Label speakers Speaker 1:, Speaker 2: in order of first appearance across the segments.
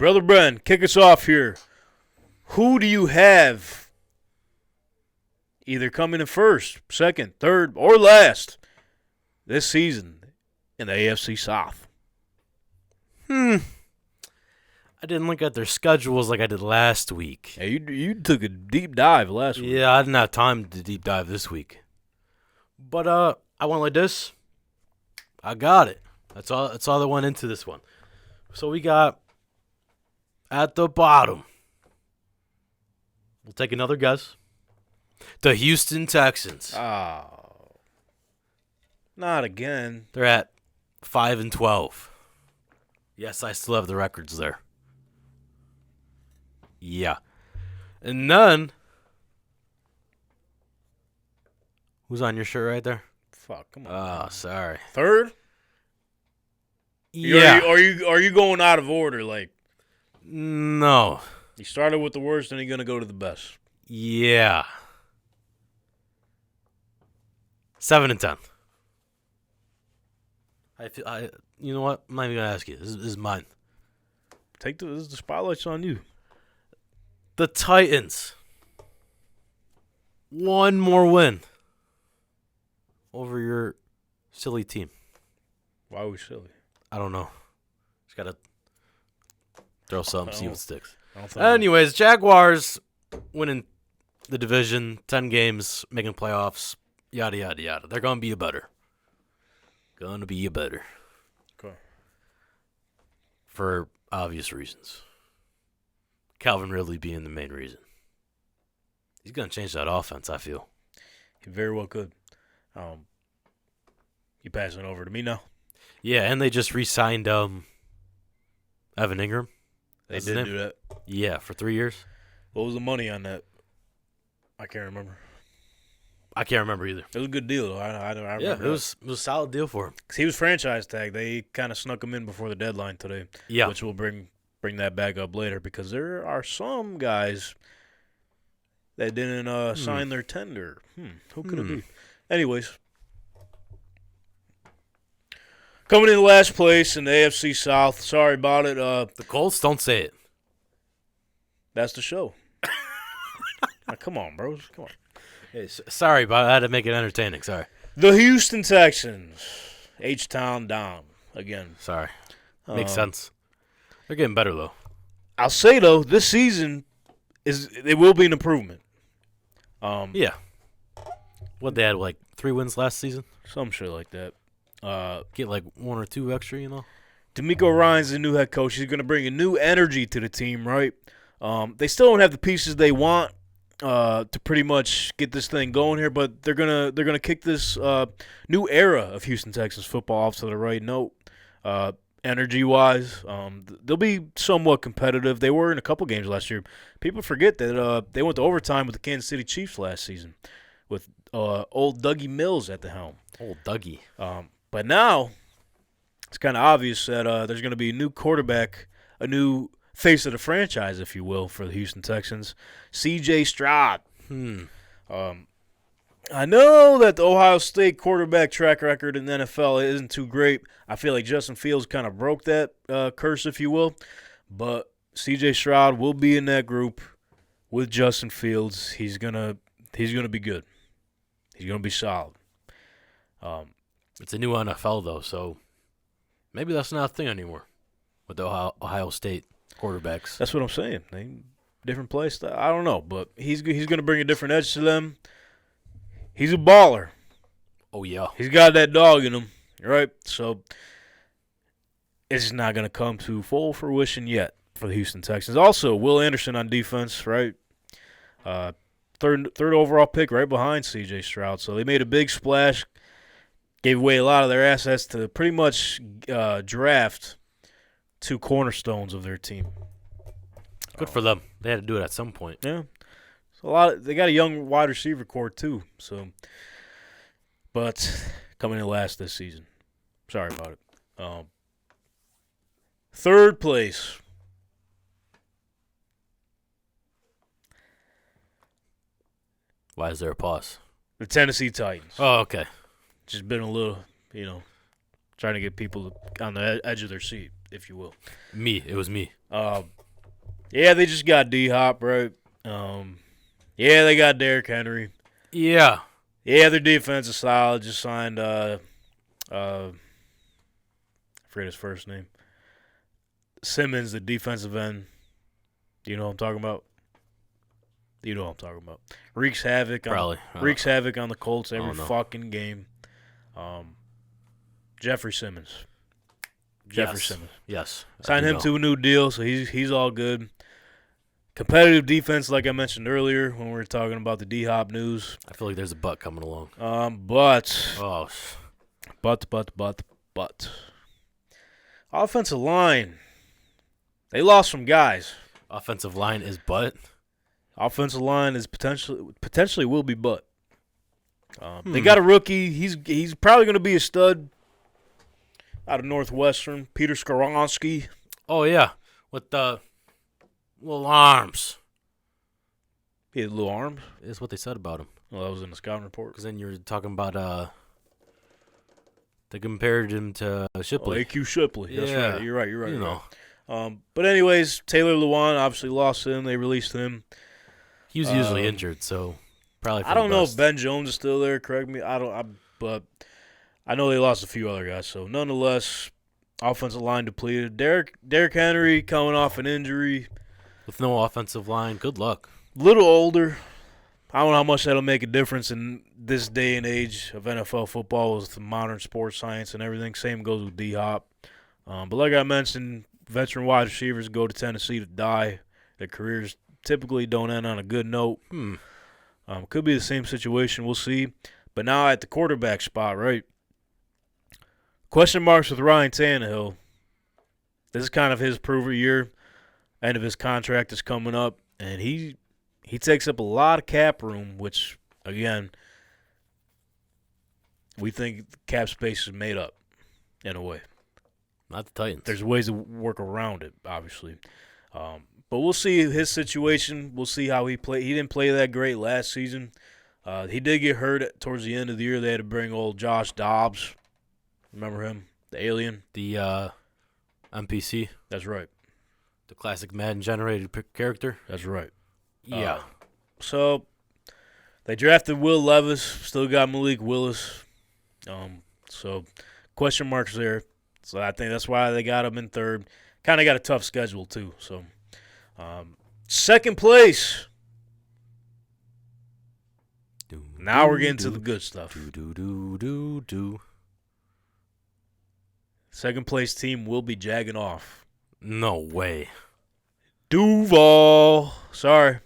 Speaker 1: Brother Bren, kick us off here. Who do you have either coming in first, second, third, or last this season in the AFC South?
Speaker 2: I didn't look at their schedules like I did last week.
Speaker 1: Yeah, you took a deep dive last week.
Speaker 2: Yeah, I didn't have time to deep dive this week. But I went like this. I got it. That's all that went into this one. So we got at the bottom. We'll take another guess. The Houston Texans.
Speaker 1: Oh. Not again.
Speaker 2: They're at 5-12. Yes, I still have the records there. Yeah. And then, who's on your shirt right there?
Speaker 1: Fuck, come on.
Speaker 2: Oh, sorry.
Speaker 1: Third?
Speaker 2: Yeah.
Speaker 1: Are you going out of order? Like,
Speaker 2: No.
Speaker 1: you started with the worst, and you're gonna go to the best.
Speaker 2: Yeah. 7-10. You know what? I'm not even gonna ask you. This is mine.
Speaker 1: The spotlight's on you.
Speaker 2: The Titans. One more win over your silly team.
Speaker 1: Why are we silly?
Speaker 2: I don't know. Just gotta throw something, see what sticks.
Speaker 1: I
Speaker 2: Anyways, Jaguars winning the division, 10 games, making playoffs, yada, yada, yada. They're going to be a better.
Speaker 1: Okay.
Speaker 2: For obvious reasons. Calvin Ridley being the main reason. He's going to change that offense, I feel.
Speaker 1: He very well could. You passing it over to me now?
Speaker 2: Yeah, and they just re-signed Evan Ingram.
Speaker 1: They did do that.
Speaker 2: Yeah, for 3 years.
Speaker 1: What was the money on that? I can't remember.
Speaker 2: I can't remember either.
Speaker 1: It was a good deal, though. I remember
Speaker 2: Yeah, it was a solid deal for him.
Speaker 1: 'Cause he was franchise tag. They kind of snuck him in before the deadline today.
Speaker 2: Yeah.
Speaker 1: Which will bring that back up later because there are some guys that didn't sign their tender. Who could it be? Anyways. Coming in last place in the AFC South. Sorry about it.
Speaker 2: The Colts, don't say it.
Speaker 1: That's the show. Come on, bros. Come on.
Speaker 2: Hey, sorry, but I had to make it entertaining. Sorry.
Speaker 1: The Houston Texans. H-Town down again.
Speaker 2: Sorry. Makes sense. They're getting better, though.
Speaker 1: I'll say, though, this season, it will be an improvement.
Speaker 2: Yeah. What, they had, 3 wins last season?
Speaker 1: Some shit like that.
Speaker 2: Get, 1 or 2 extra, you know?
Speaker 1: D'Amico Ryan's the new head coach. He's going to bring a new energy to the team, right? They still don't have the pieces they want to pretty much get this thing going here, but they're gonna kick this new era of Houston Texans football off to the right note. Energy-wise, they'll be somewhat competitive. They were in a couple games last year. People forget that they went to overtime with the Kansas City Chiefs last season with old Dougie Mills at the helm.
Speaker 2: Old Dougie.
Speaker 1: But now it's kind of obvious that there's going to be a new quarterback, a new face of the franchise, if you will, for the Houston Texans, C.J. Stroud. I know that the Ohio State quarterback track record in the NFL isn't too great. I feel like Justin Fields kind of broke that curse, if you will. But C.J. Stroud will be in that group with Justin Fields. He's gonna be good. He's gonna be solid.
Speaker 2: It's a new NFL, though, so maybe that's not a thing anymore with the Ohio State quarterbacks.
Speaker 1: That's what I'm saying. Different play style. I don't know, but he's going to bring a different edge to them. He's a baller.
Speaker 2: Oh, yeah.
Speaker 1: He's got that dog in him, right? So it's just not going to come to full fruition yet for the Houston Texans. Also, Will Anderson on defense, right? Third overall pick right behind C.J. Stroud. So they made a big splash, gave away a lot of their assets to pretty much draft 2 cornerstones of their team.
Speaker 2: Good for them. They had to do it at some point.
Speaker 1: Yeah. So they got a young wide receiver core too. So, but coming in last this season. Sorry about it. Third place.
Speaker 2: Why is there a pause?
Speaker 1: The Tennessee Titans.
Speaker 2: Oh, okay.
Speaker 1: Just been a little, trying to get people on the edge of their seat, if you will.
Speaker 2: It was me.
Speaker 1: Yeah, they just got D-Hop, right? Yeah, they got Derrick Henry.
Speaker 2: Yeah.
Speaker 1: Yeah, their defense is solid. Just signed, I forget his first name. Simmons, the defensive end. Do you know what I'm talking about? You know what I'm talking about. Wreaks havoc.
Speaker 2: Probably.
Speaker 1: Wreaks havoc on the Colts every
Speaker 2: know.
Speaker 1: fucking game. Jeffrey Simmons. Jeffrey Simmons.
Speaker 2: Yes.
Speaker 1: Signed him to a new deal, so he's all good. Competitive defense, like I mentioned earlier when we were talking about the D-Hop news.
Speaker 2: I feel like there's a butt coming along.
Speaker 1: But offensive line, they lost some guys.
Speaker 2: Offensive line is butt.
Speaker 1: Offensive line is potentially will be butt. They got a rookie. He's probably going to be a stud out of Northwestern, Peter Skoronski.
Speaker 2: Oh yeah, with the little arms.
Speaker 1: He had little arms.
Speaker 2: Is what they said about him.
Speaker 1: Well, that was in the scouting report.
Speaker 2: Because then you were talking about they compared him to Shipley.
Speaker 1: A.Q. Shipley. That's
Speaker 2: Yeah.
Speaker 1: right. You're right.
Speaker 2: You know.
Speaker 1: But anyways, Taylor Lewan obviously lost him. They released him.
Speaker 2: He was usually injured, so probably.
Speaker 1: I don't know if Ben Jones is still there. Correct me. But I know they lost a few other guys. So nonetheless, offensive line depleted. Derrick Henry coming off an injury.
Speaker 2: With no offensive line, good luck.
Speaker 1: Little older. I don't know how much that'll make a difference in this day and age of NFL football with modern sports science and everything. Same goes with D-Hop. But like I mentioned, veteran wide receivers go to Tennessee to die. Their careers typically don't end on a good note. Could be the same situation. We'll see. But now at the quarterback spot, right? Question marks with Ryan Tannehill. This is kind of his prove year. End of his contract is coming up, and he takes up a lot of cap room, which, again, we think cap space is made up in a way.
Speaker 2: Not the Titans.
Speaker 1: There's ways to work around it, obviously. But we'll see his situation. We'll see how he played. He didn't play that great last season. He did get hurt towards the end of the year. They had to bring old Josh Dobbs. Remember him? The alien?
Speaker 2: The NPC.
Speaker 1: That's right.
Speaker 2: The classic Madden-generated character.
Speaker 1: That's right.
Speaker 2: Yeah.
Speaker 1: So they drafted Will Levis. Still got Malik Willis. So question marks there. So I think that's why they got him in third. Kind of got a tough schedule too. So second place. Now we're getting to the good stuff. Second place team will be jagging off.
Speaker 2: No way.
Speaker 1: Duval. Sorry.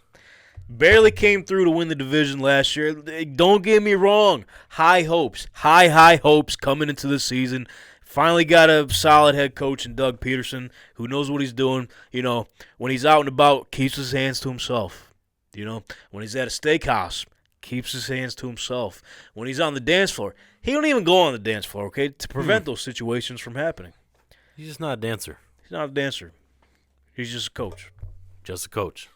Speaker 1: Barely came through to win the division last year. Don't get me wrong. High hopes. High hopes coming into the season. Finally got a solid head coach in Doug Peterson who knows what he's doing. You know, when he's out and about, keeps his hands to himself. You know, when he's at a steakhouse, keeps his hands to himself. When he's on the dance floor, he don't even go on the dance floor, okay, to prevent those situations from happening.
Speaker 2: He's just not a dancer.
Speaker 1: He's not a dancer. He's just a coach.
Speaker 2: Just a coach.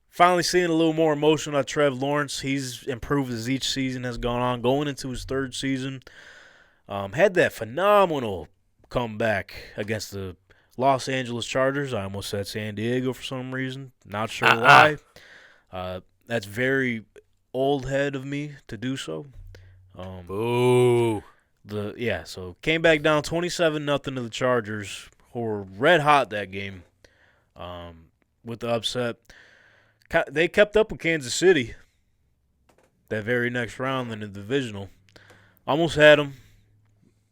Speaker 1: Finally seeing a little more emotion on Trev Lawrence. He's improved as each season has gone on. Going into his third season. Had that phenomenal comeback against the Los Angeles Chargers. I almost said San Diego for some reason. Not sure why. That's very old head of me to do so.
Speaker 2: Boo.
Speaker 1: So came back down 27-0 to the Chargers, who were red hot that game with the upset. They kept up with Kansas City that very next round in the divisional. Almost had them,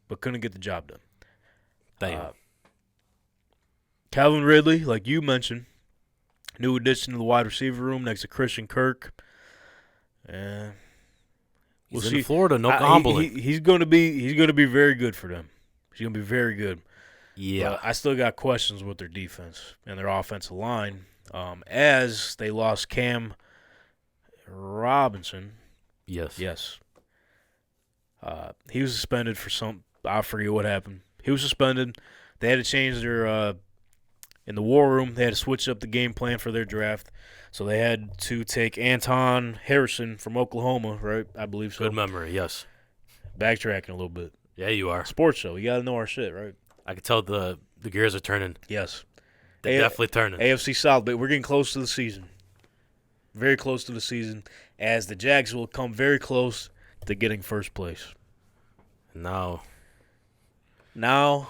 Speaker 1: but couldn't get the job done.
Speaker 2: Damn.
Speaker 1: Calvin Ridley, like you mentioned, new addition to the wide receiver room next to Christian Kirk. And
Speaker 2: He's in Florida, no gambling.
Speaker 1: He's going to be very good for them. He's going to be very good.
Speaker 2: Yeah.
Speaker 1: But I still got questions with their defense and their offensive line, as they lost Cam Robinson.
Speaker 2: Yes.
Speaker 1: He was suspended for I forget what happened. He was suspended. They had to change their in the war room. They had to switch up the game plan for their draft. So they had to take Anton Harrison from Oklahoma, right? I believe so.
Speaker 2: Good memory, yes.
Speaker 1: Backtracking a little bit.
Speaker 2: Yeah, you are.
Speaker 1: Sports show. You got to know our shit, right?
Speaker 2: I can tell the gears are turning.
Speaker 1: Yes.
Speaker 2: They're definitely turning.
Speaker 1: AFC South, but we're getting close to the season. Very close to the season, as the Jags will come very close to getting first place.
Speaker 2: Now,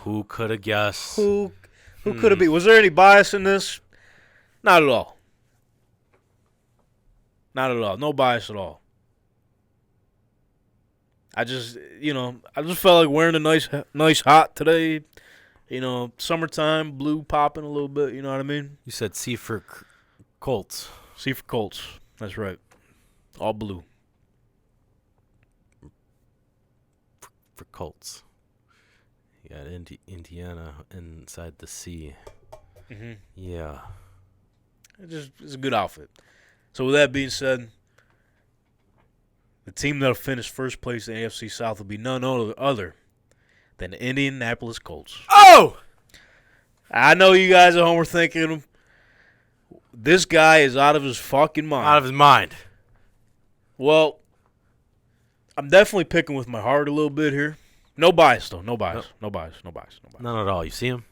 Speaker 1: who
Speaker 2: could have guessed?
Speaker 1: Who could it be? Was there any bias in this? Not at all. Not at all. No bias at all. I just felt like wearing a nice hot today. Summertime, blue popping a little bit. You know what I mean?
Speaker 2: You said C for Colts.
Speaker 1: C for Colts. That's right. All blue.
Speaker 2: For Colts. You got Indiana inside the C.
Speaker 1: Mm-hmm.
Speaker 2: Yeah.
Speaker 1: It's a good outfit. So with that being said, the team that'll finish first place in the AFC South will be none other than the Indianapolis Colts.
Speaker 2: Oh!
Speaker 1: I know you guys at home are thinking, this guy is out of his fucking mind.
Speaker 2: Out of his mind.
Speaker 1: Well, I'm definitely picking with my heart a little bit here. No bias, though. No bias. No bias.
Speaker 2: None at all. You see him?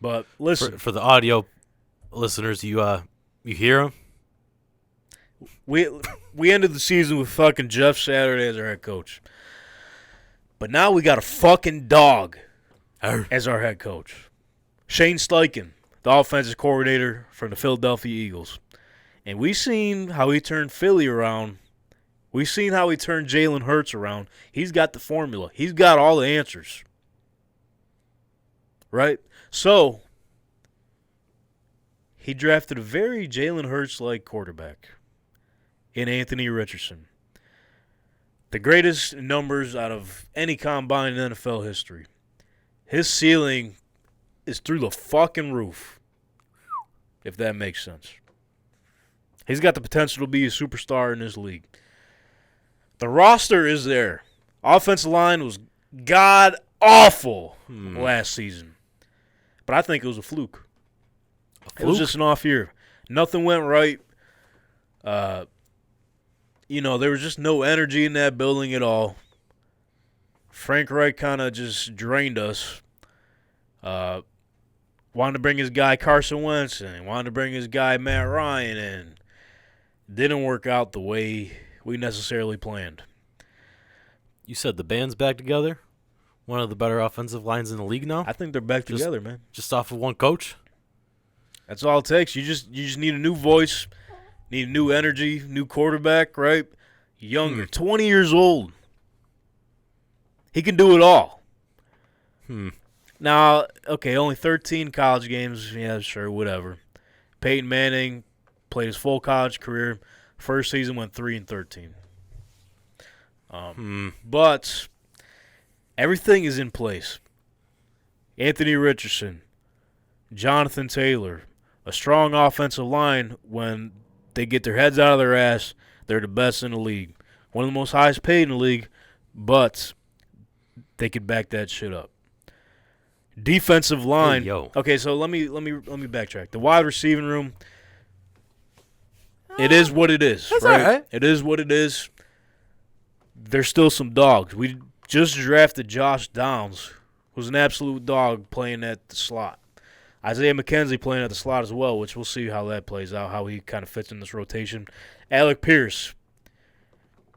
Speaker 1: But listen.
Speaker 2: For the audio listeners, you hear him?
Speaker 1: We ended the season with fucking Jeff Saturday as our head coach. But now we got a fucking dog as our head coach. Shane Steichen, the offensive coordinator for the Philadelphia Eagles. And we seen how he turned Philly around. We seen how he turned Jalen Hurts around. He's got the formula. He's got all the answers. Right? So, he drafted a very Jalen Hurts-like quarterback in Anthony Richardson. The greatest numbers out of any combine in NFL history. His ceiling is through the fucking roof, if that makes sense. He's got the potential to be a superstar in this league. The roster is there. Offensive line was god-awful last season. But I think it was a fluke. It was just an off year. Nothing went right. There was just no energy in that building at all. Frank Reich kind of just drained us. Wanted to bring his guy Carson Wentz in. Wanted to bring his guy Matt Ryan in. Didn't work out the way we necessarily planned.
Speaker 2: You said the band's back together? One of the better offensive lines in the league now?
Speaker 1: I think they're back together, man.
Speaker 2: Just off of one coach?
Speaker 1: That's all it takes. You just need a new voice, need new energy, new quarterback, right? Younger, 20 years old. He can do it all. Now, okay, only 13 college games. Yeah, sure, whatever. Peyton Manning played his full college career. First season went 3-13. But everything is in place. Anthony Richardson, Jonathan Taylor, a strong offensive line. When they get their heads out of their ass, they're the best in the league. One of the most highest paid in the league, but they could back that shit up. Defensive line.
Speaker 2: Hey, yo.
Speaker 1: Okay, so let me backtrack. The wide receiving room. It is what it is.
Speaker 2: That's
Speaker 1: right?
Speaker 2: all right.
Speaker 1: It is what it is. There's still some dogs. We just drafted Josh Downs, who's an absolute dog playing at the slot. Isaiah McKenzie playing at the slot as well, which we'll see how that plays out, how he kind of fits in this rotation. Alec Pierce,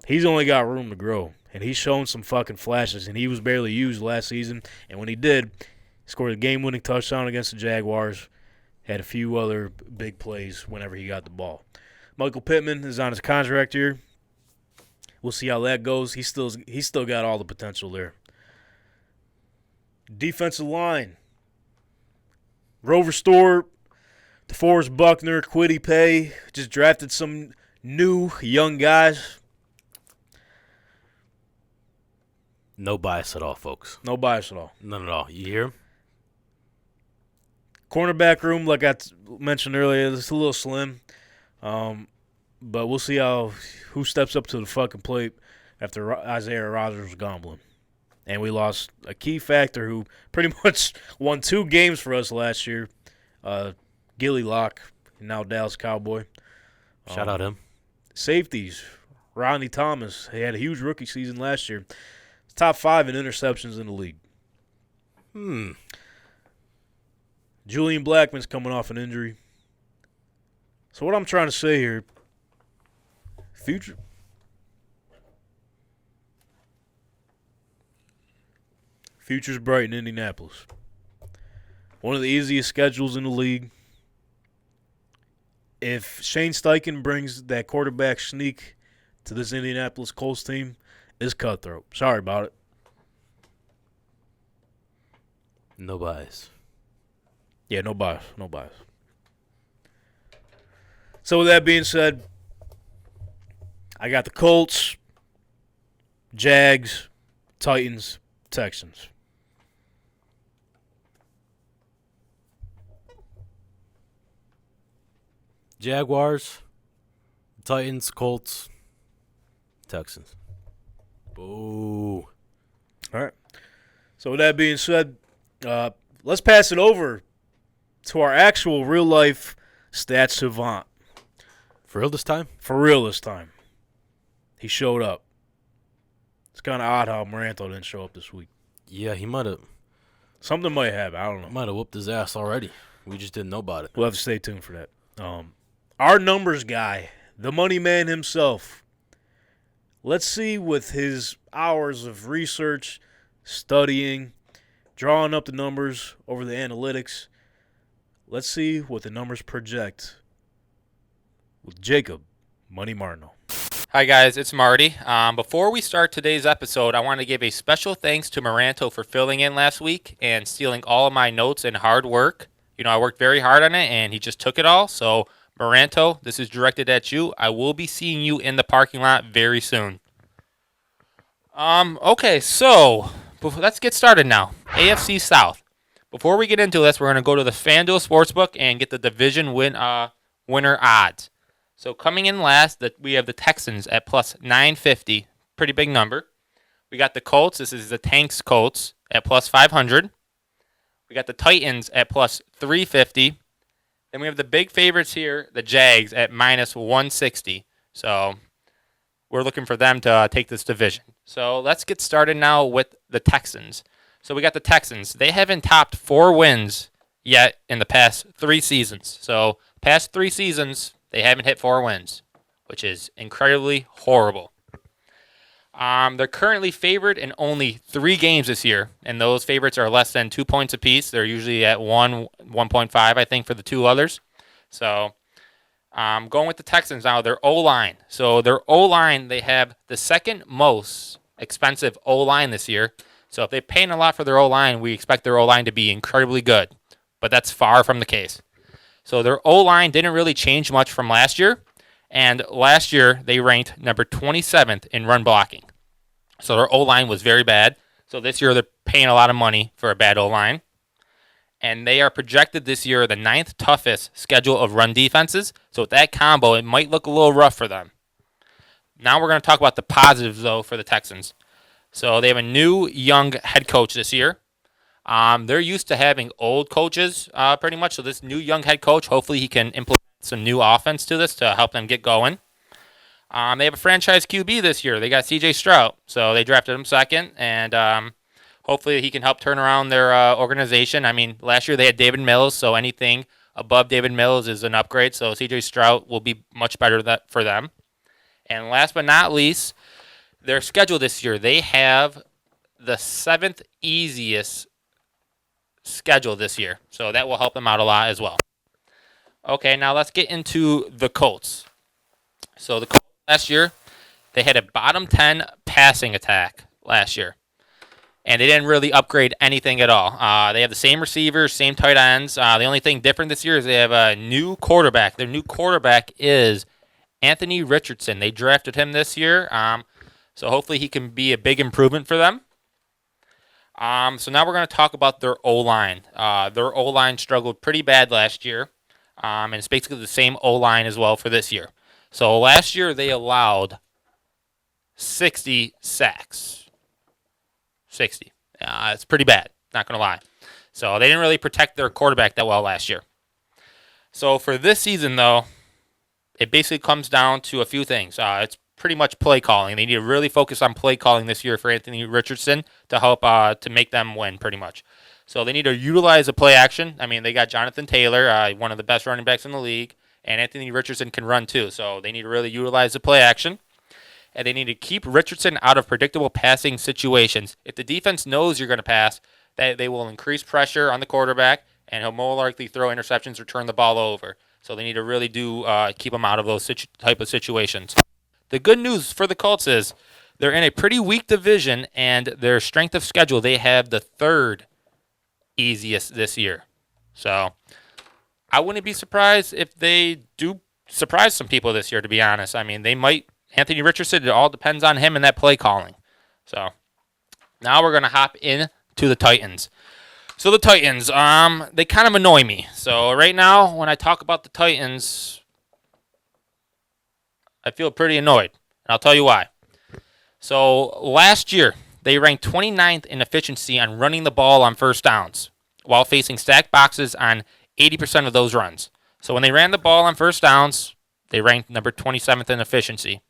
Speaker 1: he's only got room to grow, and he's shown some fucking flashes, and he was barely used last season. And when he did, he scored a game-winning touchdown against the Jaguars, had a few other big plays whenever he got the ball. Michael Pittman is on his contract here. We'll see how that goes. He's still got all the potential there. Defensive line. Rover Stewart, DeForest Buckner, Kwity Paye. Just drafted some new young guys.
Speaker 2: No bias at all, folks.
Speaker 1: No bias at all.
Speaker 2: None at all. You hear him?
Speaker 1: Cornerback room, like I mentioned earlier, it's a little slim. But we'll see who steps up to the fucking plate after Isaiah Rodgers was gambling. And we lost a key factor who pretty much won 2 games for us last year. Gilly Locke, now Dallas Cowboy.
Speaker 2: Shout out him.
Speaker 1: Safeties, Rodney Thomas. He had a huge rookie season last year. Top 5 in interceptions in the league. Julian Blackmon's coming off an injury. So what I'm trying to say here, future's bright in Indianapolis. One of the easiest schedules in the league. If Shane Steichen brings that quarterback sneak to this Indianapolis Colts team, it's cutthroat. Sorry about it.
Speaker 2: No bias.
Speaker 1: Yeah, no bias. No bias. So with that being said, I got the Colts, Jags, Titans, Texans.
Speaker 2: Jaguars, Titans, Colts, Texans. Boo.
Speaker 1: All right. So with that being said, let's pass it over to our actual real-life Stats Savant.
Speaker 2: For real this time?
Speaker 1: For real this time. He showed up. It's kind of odd how Moranto didn't show up this week.
Speaker 2: Yeah, he might have.
Speaker 1: Something might happen. I don't know.
Speaker 2: Might have whooped his ass already. We just didn't know about it.
Speaker 1: We'll have to stay tuned for that. Our numbers guy, the money man himself. Let's see with his hours of research, studying, drawing up the numbers over the analytics. Let's see what the numbers project with Jacob, Money Martineau.
Speaker 3: Hi guys, it's Marty. Before we start today's episode, I want to give a special thanks to Moranto for filling in last week and stealing all of my notes and hard work. You know, I worked very hard on it and he just took it all. So Moranto, this is directed at you. I will be seeing you in the parking lot very soon. Okay, so let's get started now. AFC South. Before we get into this, we're going to go to the FanDuel Sportsbook and get the division winner odds. So coming in last, we have the Texans at plus 950. Pretty big number. We got the Colts. This is the Tanks Colts at plus 500. We got the Titans at plus 350. Then we have the big favorites here, the Jags at minus 160. So we're looking for them to take this division. So let's get started now with the Texans. So we got the Texans. They haven't topped 4 wins yet in the past 3 seasons. So past 3 seasons, they haven't hit 4 wins, which is incredibly horrible. They're currently favored in only 3 games this year, and those favorites are less than 2 points apiece. They're usually at 1.5, I think, for the 2 others. So going with the Texans now, their O-line. So their O-line, they have the second most expensive O-line this year. So if they're paying a lot for their O-line, we expect their O-line to be incredibly good. But that's far from the case. So their O-line didn't really change much from last year. And last year, they ranked number 27th in run blocking. So their O-line was very bad. So this year, they're paying a lot of money for a bad O-line. And they are projected this year the 9th toughest schedule of run defenses. So with that combo, it might look a little rough for them. Now we're going to talk about the positives, though, for the Texans. So they have a new young head coach this year. They're used to having old coaches pretty much. So this new young head coach, hopefully he can implement some new offense to this to help them get going. They have a franchise QB this year. They got C.J. Stroud. So they drafted him second. And hopefully he can help turn around their organization. I mean, last year they had David Mills. So anything above David Mills is an upgrade. So C.J. Stroud will be much better for them. And last but not least, their schedule this year, they have the 7th easiest schedule this year. So that will help them out a lot as well. Okay, now let's get into the Colts. So the Colts last year, they had a bottom 10 passing attack last year. And they didn't really upgrade anything at all. They have the same receivers, same tight ends. The only thing different this year is they have a new quarterback. Their new quarterback is Anthony Richardson. They drafted him this year. So hopefully he can be a big improvement for them. So now we're going to talk about their O-line. Their O-line struggled pretty bad last year. And it's basically the same O-line as well for this year. So last year they allowed 60 sacks. 60. It's pretty bad, not going to lie. So they didn't really protect their quarterback that well last year. So for this season, though, it basically comes down to a few things. It's pretty much play calling. They need to really focus on play calling this year for Anthony Richardson to help to make them win pretty much. So they need to utilize the play action. I mean, they got Jonathan Taylor, one of the best running backs in the league, and Anthony Richardson can run too. So they need to really utilize the play action. And they need to keep Richardson out of predictable passing situations. If the defense knows you're going to pass, they will increase pressure on the quarterback, and he'll more likely throw interceptions or turn the ball over. So they need to really keep him out of those type of situations. The good news for the Colts is they're in a pretty weak division, and their strength of schedule, they have the third easiest this year. So I wouldn't be surprised if they do surprise some people this year, to be honest. I mean, they might. Anthony Richardson, it all depends on him and that play calling. So now we're going to hop in to the Titans. So the Titans, they kind of annoy me. So right now, when I talk about the Titans, I feel pretty annoyed. And I'll tell you why. So last year, they ranked 29th in efficiency on running the ball on first downs, while facing stacked boxes on 80% of those runs. So when they ran the ball on first downs, they ranked number 27th in efficiency.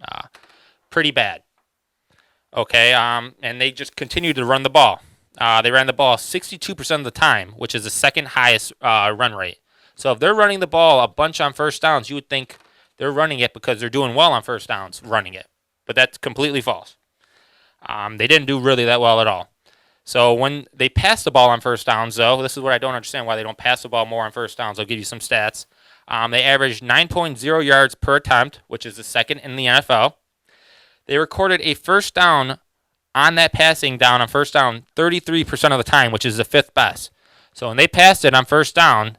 Speaker 3: Pretty bad. Okay, and they just continued to run the ball. They ran the ball 62% of the time, which is the second highest run rate. So if they're running the ball a bunch on first downs, you would think they're running it because they're doing well on first downs, running it. But that's completely false. They didn't do really that well at all. So when they pass the ball on first downs, though, this is what I don't understand, why they don't pass the ball more on first downs. I'll give you some stats. They averaged 9.0 yards per attempt, which is the second in the NFL. They recorded a first down on that passing down on first down 33% of the time, which is the fifth best. So when they passed it on first down,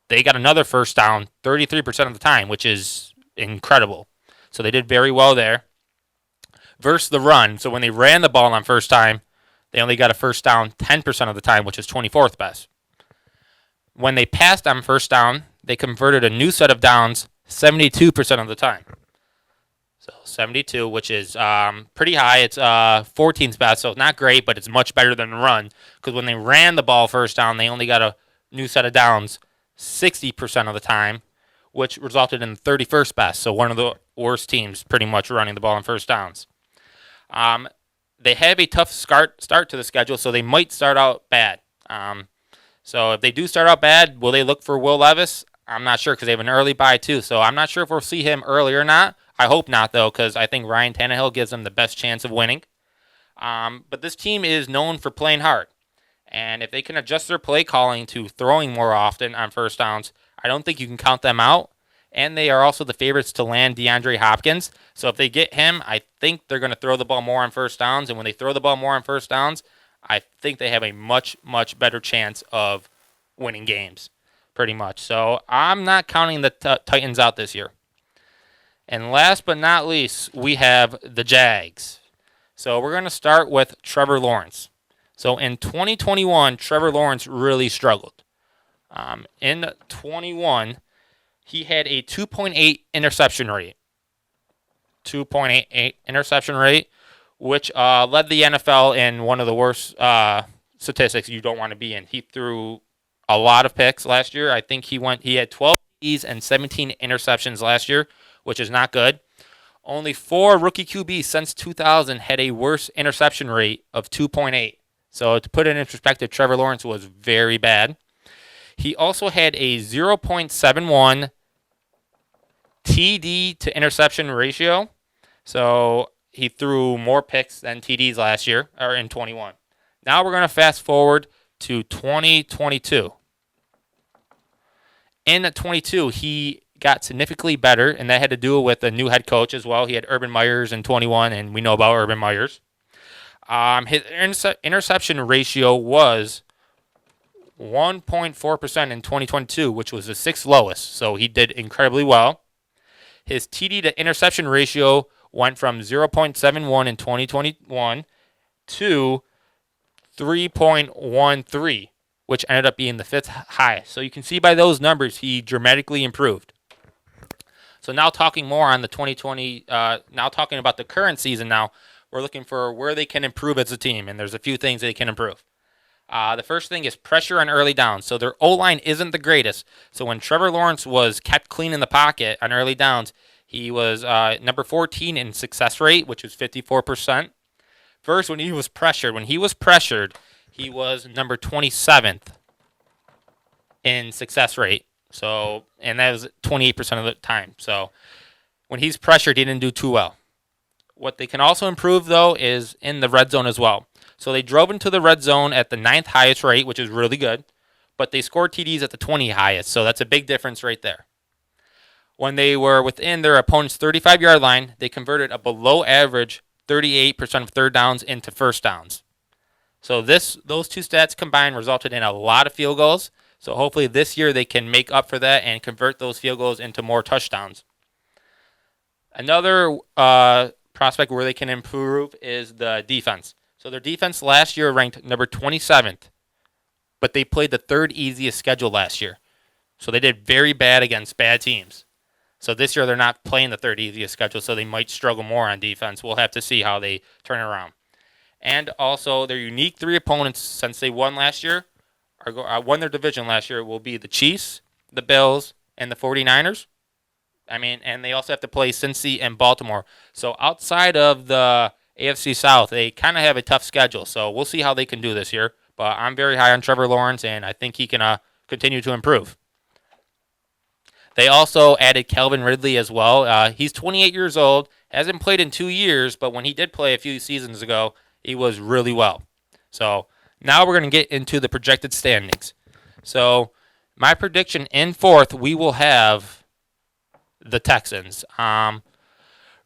Speaker 3: they got another first down 33% of the time, which is incredible. So they did very well there. Versus the run, so when they ran the ball on first time, they only got a first down 10% of the time, which is 24th best. When they passed on first down, they converted a new set of downs 72% of the time. So 72, which is pretty high. It's 14th best, so it's not great, but it's much better than the run. Because when they ran the ball first down, they only got a new set of downs 60% of the time, which resulted in 31st best. So one of the worst teams pretty much running the ball on first downs. They have a tough start to the schedule, so they might start out bad. So if they do start out bad, will they look for Will Levis? I'm not sure because they have an early bye too. So I'm not sure if we'll see him early or not. I hope not, though, because I think Ryan Tannehill gives them the best chance of winning. But this team is known for playing hard. And if they can adjust their play calling to throwing more often on first downs, I don't think you can count them out. And they are also the favorites to land DeAndre Hopkins. So if they get him, I think they're going to throw the ball more on first downs. And when they throw the ball more on first downs, I think they have a much, much better chance of winning games, pretty much. So I'm not counting the Titans out this year. And last but not least, we have the Jags. So we're going to start with Trevor Lawrence. So in 2021, Trevor Lawrence really struggled. In 21, he had a 2.8 interception rate. 2.88 interception rate, which led the NFL in one of the worst statistics you don't want to be in. He threw a lot of picks last year. I think he had 12 TDs and 17 interceptions last year, which is not good. Only 4 rookie QBs since 2000 had a worse interception rate of 2.8. So to put it in perspective, Trevor Lawrence was very bad. He also had a 0.71 TD to interception ratio. So he threw more picks than TDs last year, or in 21. Now we're going to fast forward to 2022. In 22, he got significantly better, and that had to do with a new head coach as well. He had Urban Meyers in 21, and we know about Urban Meyers. His interception ratio was 1.4% in 2022, which was the 6th lowest, so he did incredibly well. His TD to interception ratio went from 0.71 in 2021 to 3.13, which ended up being the 5th highest. So you can see by those numbers, he dramatically improved. So now talking more on the 2020, now talking about the current season now, we're looking for where they can improve as a team, and there's a few things they can improve. The first thing is pressure on early downs. So their O-line isn't the greatest. So when Trevor Lawrence was kept clean in the pocket on early downs, he was number 14 in success rate, which was 54%. First, when he was pressured, he was number 27th in success rate. So, and that was 28% of the time. So, when he's pressured, he didn't do too well. What they can also improve, though, is in the red zone as well. So, they drove into the red zone at the 9th highest rate, which is really good, but they scored TDs at the 20 highest. So, that's a big difference right there. When they were within their opponent's 35-yard line, they converted a below-average 38% of third downs into first downs. So, those two stats combined resulted in a lot of field goals. So hopefully this year they can make up for that and convert those field goals into more touchdowns. Another prospect where they can improve is the defense. So their defense last year ranked number 27th, but they played the third easiest schedule last year. So they did very bad against bad teams. So this year they're not playing the third easiest schedule, so they might struggle more on defense. We'll have to see how they turn it around. And also their unique three opponents since they won last year, won their division last year, will be the Chiefs, the Bills, and the 49ers. And they also have to play Cincy and Baltimore. So outside of the AFC South, they kind of have a tough schedule. So we'll see how they can do this year. But I'm very high on Trevor Lawrence, and I think he can continue to improve. They also added Calvin Ridley as well. He's 28 years old, hasn't played in 2 years, but when he did play a few seasons ago, he was really well. So now we're going to get into the projected standings. So my prediction in fourth, we will have the Texans.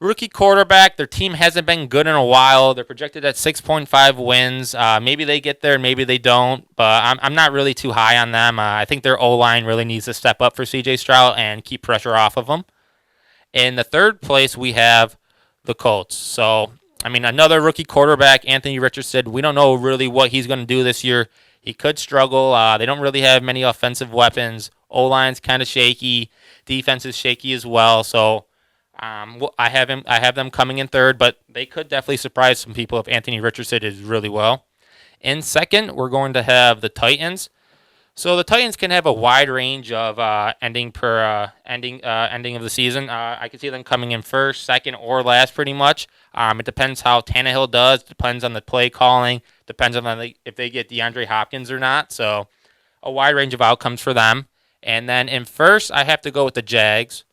Speaker 3: Rookie quarterback, their team hasn't been good in a while. They're projected at 6.5 wins. Maybe they get there, maybe they don't, but I'm not really too high on them. I think their O-line really needs to step up for C.J. Stroud and keep pressure off of them. In the third place, we have the Colts. So another rookie quarterback, Anthony Richardson. We don't know really what he's going to do this year. He could struggle. They don't really have many offensive weapons. O-line's kind of shaky. Defense is shaky as well. So I have them coming in third, but they could definitely surprise some people if Anthony Richardson is really well. In second, we're going to have the Titans. So the Titans can have a wide range of ending of the season. I can see them coming in first, second, or last pretty much. It depends how Tannehill does. Depends on the play calling. Depends on if they get DeAndre Hopkins or not. So a wide range of outcomes for them. And then in first, I have to go with the Jags.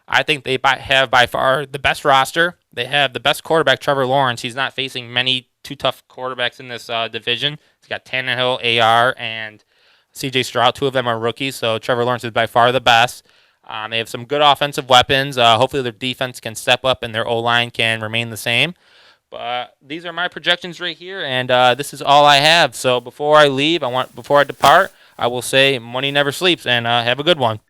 Speaker 3: I think they have by far the best roster. They have the best quarterback, Trevor Lawrence. He's not facing many too tough quarterbacks in this division. He's got Tannehill, AR, and C.J. Stroud. Two of them are rookies, so Trevor Lawrence is by far the best. They have some good offensive weapons. Hopefully their defense can step up and their O-line can remain the same. But these are my projections right here, and this is all I have. So before I leave, before I depart, I will say money never sleeps, and have a good one.